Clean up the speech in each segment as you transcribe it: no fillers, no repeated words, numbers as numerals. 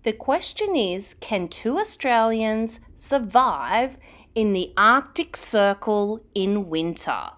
The question is, can two Australians survive in the Arctic Circle in winter?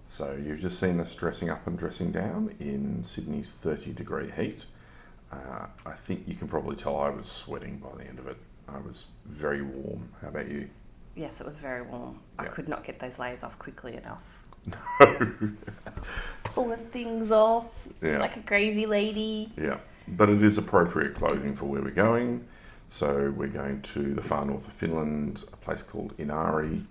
So you've just seen us dressing up and dressing down in Sydney's 30-degree heat. I think you can probably tell I was sweating by the end of it. I was very warm. How about you? Yes, it was very warm. I could not get those layers off quickly enough. No. Pulling things off like a crazy lady. Yeah, but it is appropriate clothing for where we're going. So we're going to the far north of Finland, a place called Inari.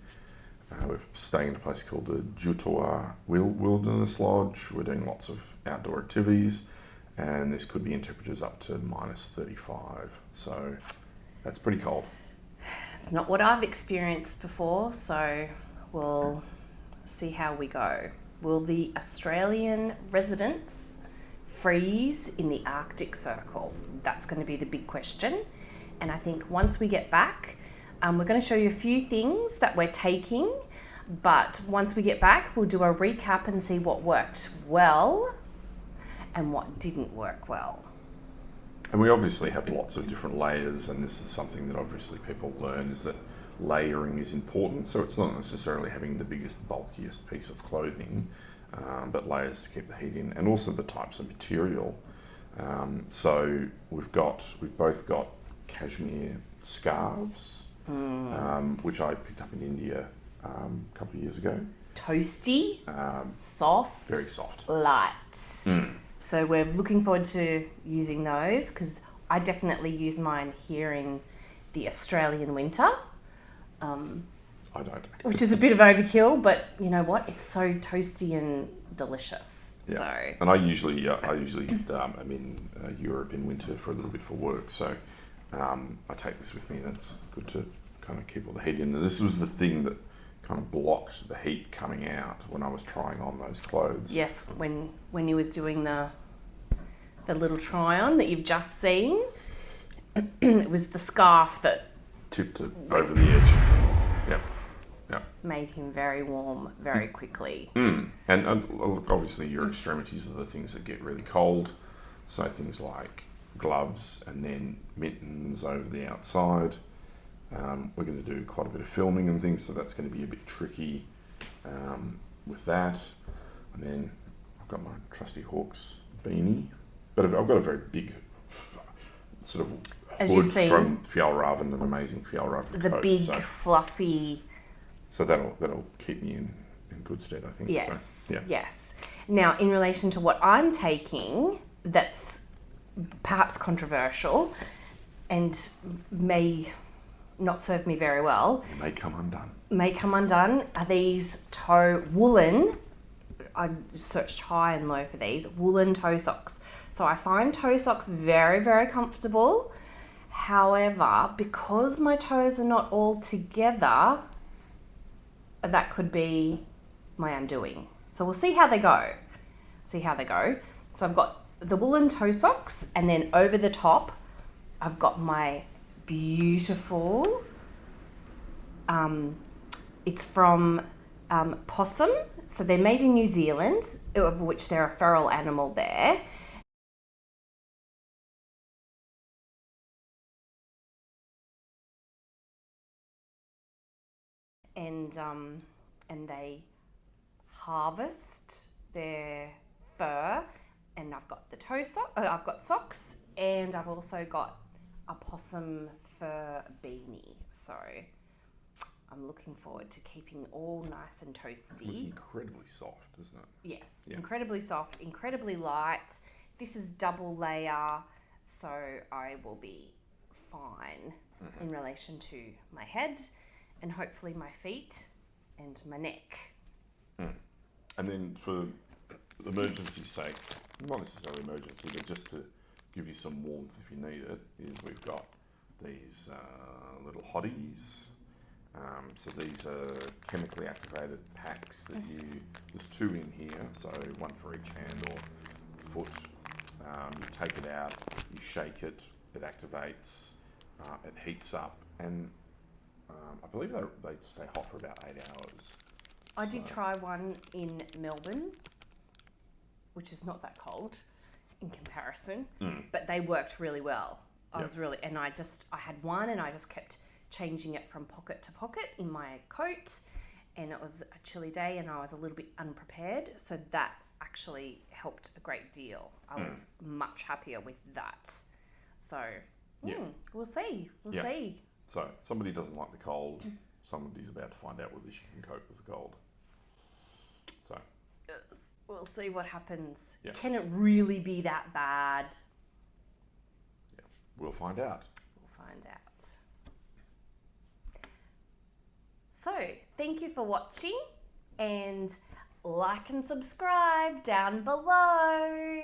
We're staying in a place called the Jutoa Wilderness Lodge. We're doing lots of outdoor activities, and this could be in temperatures up to minus 35. So that's pretty cold. It's not what I've experienced before, so we'll see how we go. Will the Australian residents freeze in the Arctic Circle? That's going to be the big question. And I think once we get back, we're going to show you a few things that we're taking, but once we get back, we'll do a recap and see what worked well and what didn't work well. And we obviously have lots of different layers, and this is something that obviously people learn, is that layering is important. So it's not necessarily having the biggest, bulkiest piece of clothing, but layers to keep the heat in, and also the types of material. So we've both got cashmere scarves, which I picked up in India a couple of years ago. Toasty, soft, very soft, light. So we're looking forward to using those, because I definitely use mine here in the Australian winter. I don't. Which is a bit of overkill, but you know what? It's so toasty and delicious. Yeah. So. And I usually am in Europe in winter for a little bit for work, so I take this with me, and it's good to kind of keep all the heat in. And this was the thing that kind of blocked the heat coming out when I was trying on those clothes. Yes, when you was doing the little try on that you've just seen, it was the scarf that tipped it over the edge. Yep. Made him very warm very quickly. And obviously your extremities are the things that get really cold. So things like gloves and then mittens over the outside. We're going to do quite a bit of filming and things, so that's going to be a bit tricky with that. And then I've got my trusty Hawks beanie, but I've got a very big sort of hood from Fjallraven, an amazing Fjallraven the coat. Big fluffy. So that'll keep me in good stead, I think. Yes. So, yeah. Yes. Now, in relation to what I'm taking, that's perhaps controversial and may not serve me very well. It may come undone. Are these woolen, I searched high and low for these, woolen toe socks. So I find toe socks very, very comfortable. However, because my toes are not all together, that could be my undoing. So we'll see how they go. So I've got the woolen toe socks, and then over the top, I've got my beautiful, it's from possum. So they're made in New Zealand, of which they're a feral animal there. And they harvest their fur, and I've got the I've got socks, and I've also got a possum fur beanie. So I'm looking forward to keeping all nice and toasty. It's incredibly soft, isn't it? Yes, yeah. Incredibly soft, incredibly light. This is double layer, so I will be fine in relation to my head and hopefully my feet and my neck. And then for emergency's sake, not necessarily emergency, but just to give you some warmth if you need it, is we've got these little hotties. So these are chemically activated packs that there's 2 in here, so 1 for each hand or foot. You take it out, you shake it, it activates, it heats up, and I believe they stay hot for about 8 hours. I did try one in Melbourne, which is not that cold in comparison, but they worked really well. I had one and I just kept changing it from pocket to pocket in my coat, and it was a chilly day and I was a little bit unprepared, so that actually helped a great deal. I was much happier with that. So we'll see. We'll see. So somebody doesn't like the cold. Somebody's about to find out whether she can cope with the cold. So we'll see what happens. Yeah. Can it really be that bad? Yeah, we'll find out. So thank you for watching, and like and subscribe down below.